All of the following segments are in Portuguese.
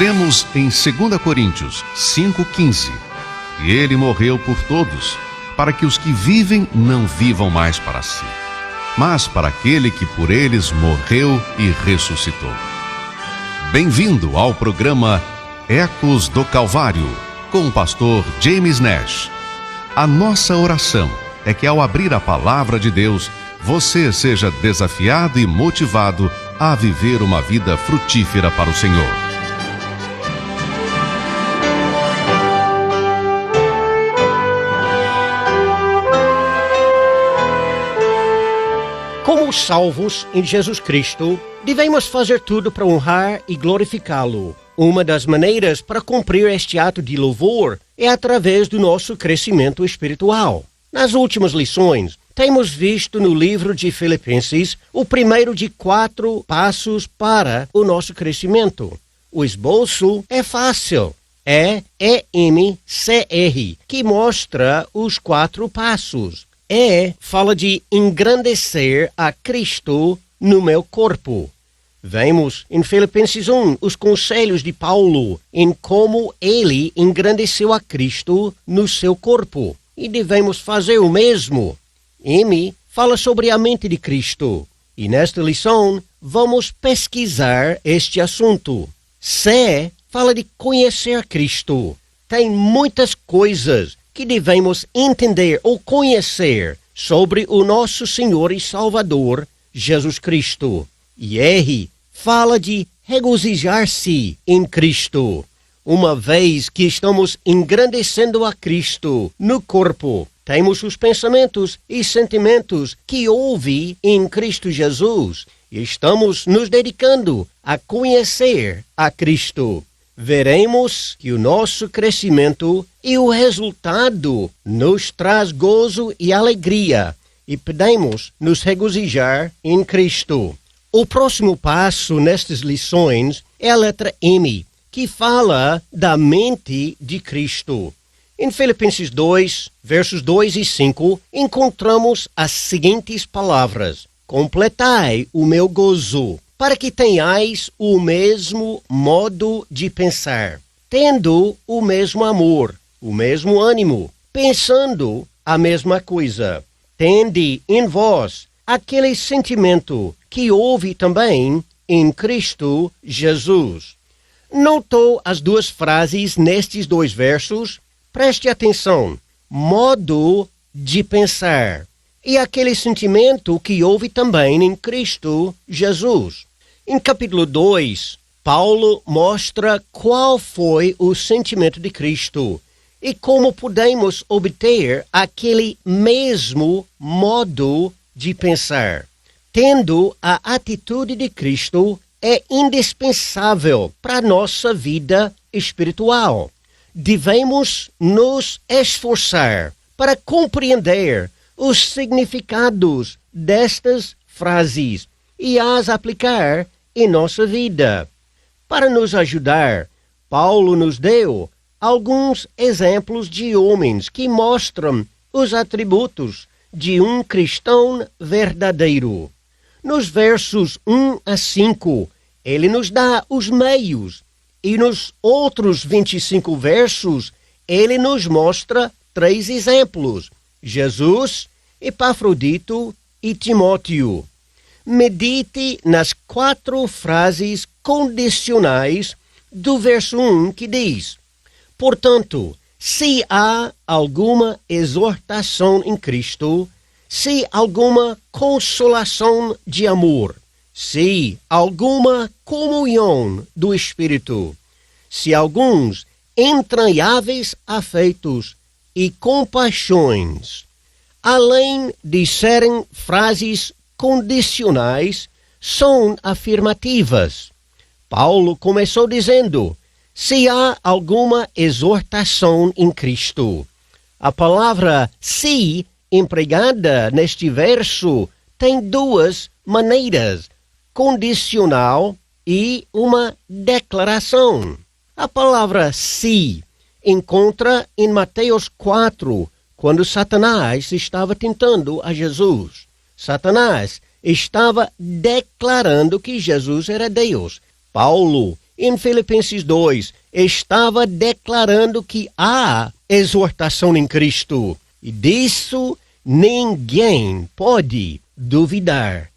Lemos em 2 Coríntios 5,15: E ele morreu por todos, para que os que vivem não vivam mais para si, mas para aquele que por eles morreu e ressuscitou. Bem-vindo ao programa Ecos do Calvário, com o pastor James Nash. A nossa oração é que, ao abrir a palavra de Deus, você seja desafiado e motivado a viver uma vida frutífera para o Senhor. Como salvos em Jesus Cristo, devemos fazer tudo para honrar e glorificá-lo. Uma das maneiras para cumprir este ato de louvor é através do nosso crescimento espiritual. Nas últimas lições, temos visto no livro de Filipenses o primeiro de 4 passos para o nosso crescimento. O esboço é fácil. É EMCR, que mostra os 4 passos. Fala de engrandecer a Cristo no meu corpo. Vemos em Filipenses 1 os conselhos de Paulo em como ele engrandeceu a Cristo no seu corpo. E devemos fazer o mesmo. M fala sobre a mente de Cristo. E nesta lição vamos pesquisar este assunto. C fala de conhecer a Cristo. Tem muitas coisas que devemos entender ou conhecer sobre o nosso Senhor e Salvador, Jesus Cristo. E R fala de regozijar-se em Cristo. Uma vez que estamos engrandecendo a Cristo no corpo, temos os pensamentos e sentimentos que houve em Cristo Jesus e estamos nos dedicando a conhecer a Cristo. Veremos que o nosso crescimento e o resultado nos traz gozo e alegria e podemos nos regozijar em Cristo. O próximo passo nestas lições é a letra M, que fala da mente de Cristo. Em Filipenses 2, versos 2 e 5, encontramos as seguintes palavras: completai o meu gozo, para que tenhais o mesmo modo de pensar, tendo o mesmo amor, o mesmo ânimo, pensando a mesma coisa. Tende em vós aquele sentimento que houve também em Cristo Jesus. Notou as 2 frases nestes 2 versos? Preste atenção. Modo de pensar. E aquele sentimento que houve também em Cristo Jesus. Em capítulo 2, Paulo mostra qual foi o sentimento de Cristo e como podemos obter aquele mesmo modo de pensar. Tendo a atitude de Cristo é indispensável para a nossa vida espiritual. Devemos nos esforçar para compreender os significados destas frases e as aplicar em nossa vida. Para nos ajudar, Paulo nos deu alguns exemplos de homens que mostram os atributos de um cristão verdadeiro. Nos versos 1 a 5, ele nos dá os meios, e nos outros 25 versos, ele nos mostra 3 exemplos: Jesus, Epafrodito e Timóteo. Medite nas 4 frases condicionais do verso 1 que diz: portanto, se há alguma exortação em Cristo, se alguma consolação de amor, se alguma comunhão do Espírito, se alguns entranháveis afetos e compaixões. Além de serem frases condicionais, são afirmativas. Paulo começou dizendo: se há alguma exortação em Cristo. A palavra se, empregada neste verso, tem 2 maneiras: condicional e uma declaração. A palavra se encontra em Mateus 4, quando Satanás estava tentando a Jesus. Satanás estava declarando que Jesus era Deus. Paulo em Filipenses 2, estava declarando que há exortação em Cristo. E disso ninguém pode duvidar.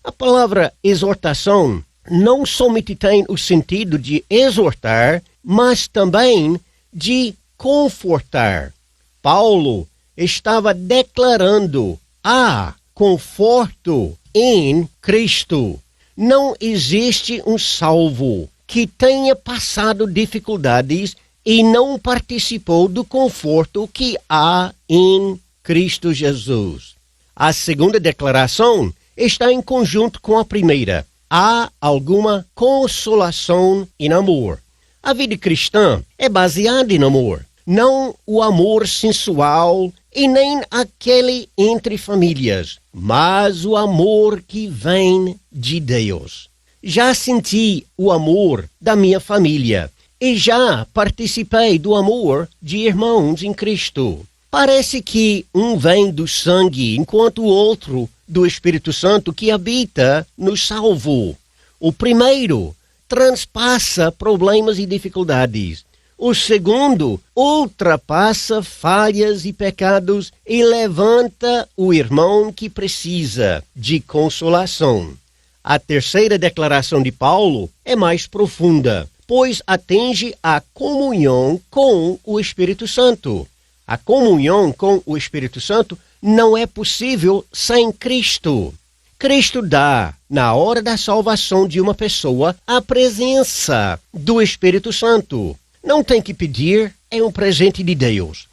A palavra exortação não somente tem o sentido de exortar, mas também de confortar. Paulo estava declarando: há conforto em Cristo. Não existe um salvo que tenha passado dificuldades e não participou do conforto que há em Cristo Jesus. A segunda declaração está em conjunto com a primeira. Há alguma consolação em amor. A vida cristã é baseada em amor, não o amor sensual e nem aquele entre famílias, mas o amor que vem de Deus. Já senti o amor da minha família e já participei do amor de irmãos em Cristo. Parece que um vem do sangue, enquanto o outro do Espírito Santo que habita no salvo. O primeiro transpassa problemas e dificuldades. O segundo ultrapassa falhas e pecados e levanta o irmão que precisa de consolação. A terceira declaração de Paulo é mais profunda, pois atinge a comunhão com o Espírito Santo. A comunhão com o Espírito Santo não é possível sem Cristo. Cristo dá, na hora da salvação de uma pessoa, a presença do Espírito Santo. Não tem que pedir, é um presente de Deus.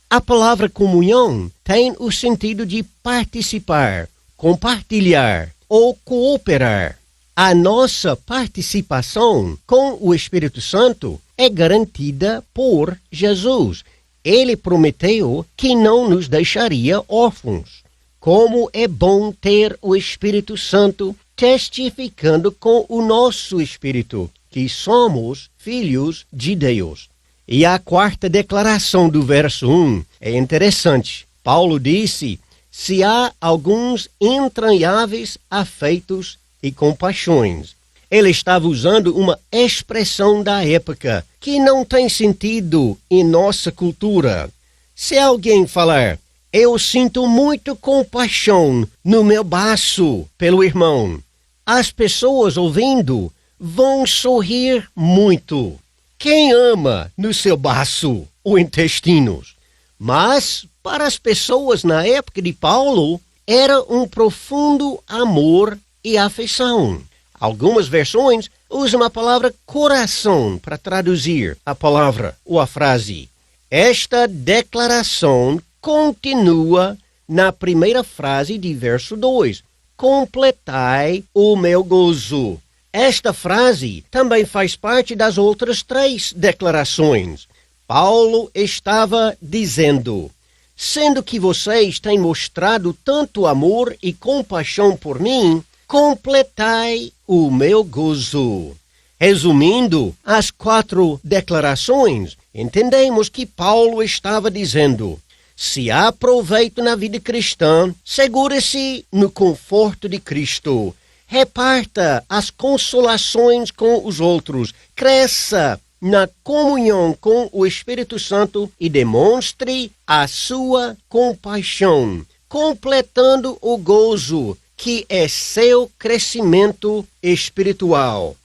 A palavra comunhão tem o sentido de participar, compartilhar ou cooperar. A nossa participação com o Espírito Santo é garantida por Jesus. Ele prometeu que não nos deixaria órfãos. Como é bom ter o Espírito Santo testificando com o nosso espírito que somos filhos de Deus. E a quarta declaração do verso 1 é interessante. Paulo disse: se há alguns entranháveis afeitos e compaixões. Ele estava usando uma expressão da época que não tem sentido em nossa cultura. Se alguém falar: eu sinto muito compaixão no meu baço pelo irmão, as pessoas ouvindo vão sorrir muito. Quem ama no seu baço ou intestinos? Mas, para as pessoas na época de Paulo, era um profundo amor e afeição. Algumas versões usam a palavra coração para traduzir a palavra ou a frase. Esta declaração continua na primeira frase de verso 2. Completai o meu gozo. Esta frase também faz parte das outras 3 declarações. Paulo estava dizendo: sendo que vocês têm mostrado tanto amor e compaixão por mim, completai o meu gozo. Resumindo as 4 declarações, entendemos que Paulo estava dizendo: se há proveito na vida cristã, segure-se no conforto de Cristo. Reparta as consolações com os outros. Cresça na comunhão com o Espírito Santo e demonstre a sua compaixão, completando o gozo que é seu crescimento espiritual.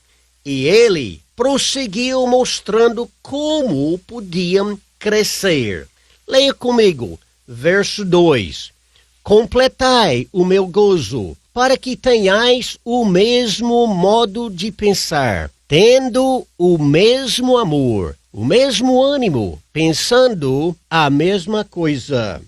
E ele prosseguiu mostrando como podiam crescer. Leia comigo, verso 2. Completai o meu gozo, para que tenhais o mesmo modo de pensar, tendo o mesmo amor, o mesmo ânimo, pensando a mesma coisa.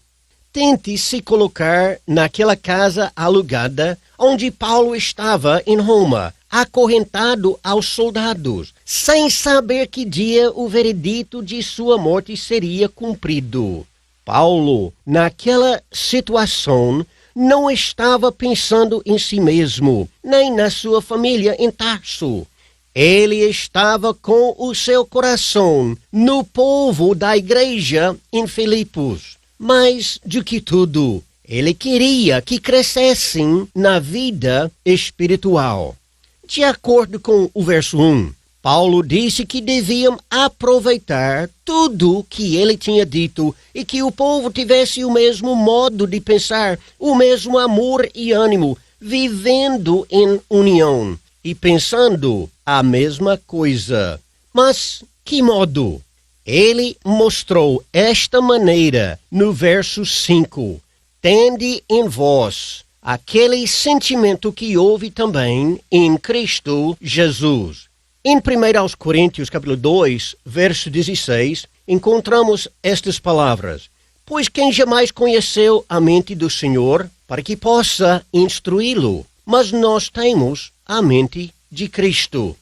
Tente se colocar naquela casa alugada onde Paulo estava em Roma, acorrentado aos soldados, sem saber que dia o veredito de sua morte seria cumprido. Paulo, naquela situação, não estava pensando em si mesmo, nem na sua família em Tarso. Ele estava com o seu coração no povo da igreja em Filipos. Mais do que tudo, ele queria que crescessem na vida espiritual. De acordo com o verso 1, Paulo disse que deviam aproveitar tudo que ele tinha dito e que o povo tivesse o mesmo modo de pensar, o mesmo amor e ânimo, vivendo em união e pensando a mesma coisa. Mas que modo? Ele mostrou esta maneira no verso 5. Tende em vós aquele sentimento que houve também em Cristo Jesus. Em 1 Coríntios, capítulo 2, verso 16, encontramos estas palavras. Pois quem jamais conheceu a mente do Senhor, para que possa instruí-lo? Mas nós temos a mente de Cristo.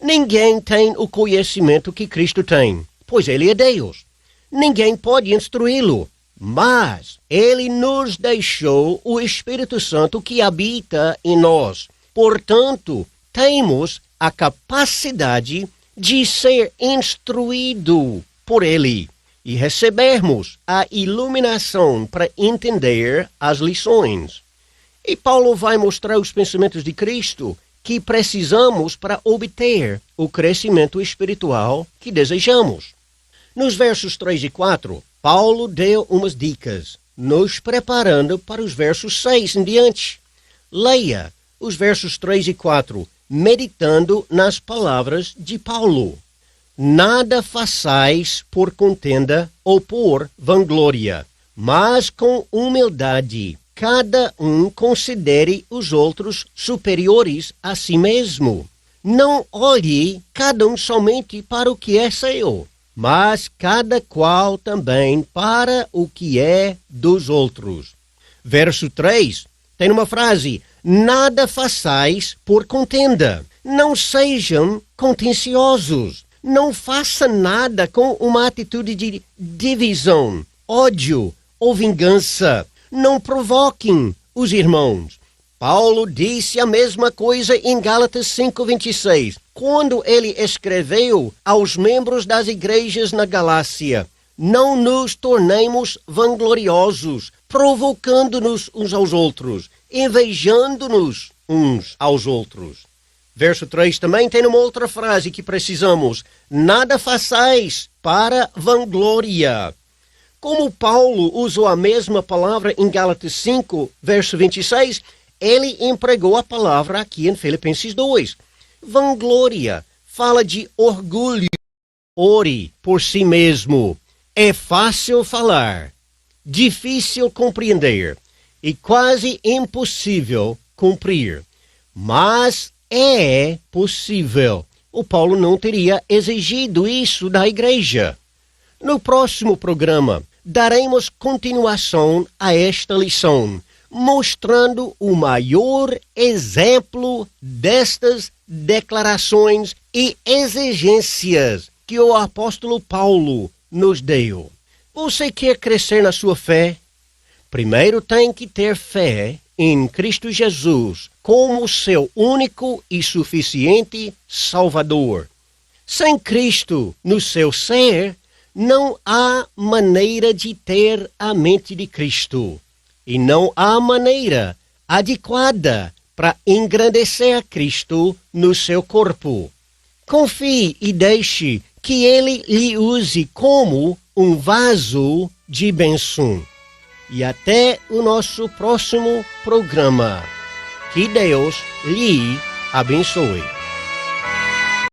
Ninguém tem o conhecimento que Cristo tem, pois Ele é Deus. Ninguém pode instruí-lo, mas Ele nos deixou o Espírito Santo que habita em nós. Portanto, temos a capacidade de ser instruído por Ele e recebermos a iluminação para entender as lições. E Paulo vai mostrar os pensamentos de Cristo que precisamos para obter o crescimento espiritual que desejamos. Nos versos 3 e 4, Paulo deu umas dicas, nos preparando para os versos 6 em diante. Leia os versos 3 e 4, meditando nas palavras de Paulo. Nada façais por contenda ou por vanglória, mas com humildade cada um considere os outros superiores a si mesmo. Não olhe cada um somente para o que é seu, mas cada qual também para o que é dos outros. Verso 3 tem uma frase: nada façais por contenda. Não sejam contenciosos. Não faça nada com uma atitude de divisão, ódio ou vingança. Não provoquem os irmãos. Paulo disse a mesma coisa em Gálatas 5:26, quando ele escreveu aos membros das igrejas na Galácia: não nos tornemos vangloriosos, provocando-nos uns aos outros, invejando-nos uns aos outros. Verso 3 também tem uma outra frase que precisamos: nada façais para vanglória. Como Paulo usou a mesma palavra em Gálatas 5, verso 26, ele empregou a palavra aqui em Filipenses 2. Vanglória fala de orgulho. Ore por si mesmo. É fácil falar, difícil compreender e quase impossível cumprir. Mas é possível. O Paulo não teria exigido isso da igreja. No próximo programa, daremos continuação a esta lição, mostrando o maior exemplo destas declarações e exigências que o apóstolo Paulo nos deu. Você quer crescer na sua fé? Primeiro tem que ter fé em Cristo Jesus como seu único e suficiente Salvador. Sem Cristo no seu ser, não há maneira de ter a mente de Cristo. E não há maneira adequada para engrandecer a Cristo no seu corpo. Confie e deixe que Ele lhe use como um vaso de bênção. E até o nosso próximo programa. Que Deus lhe abençoe.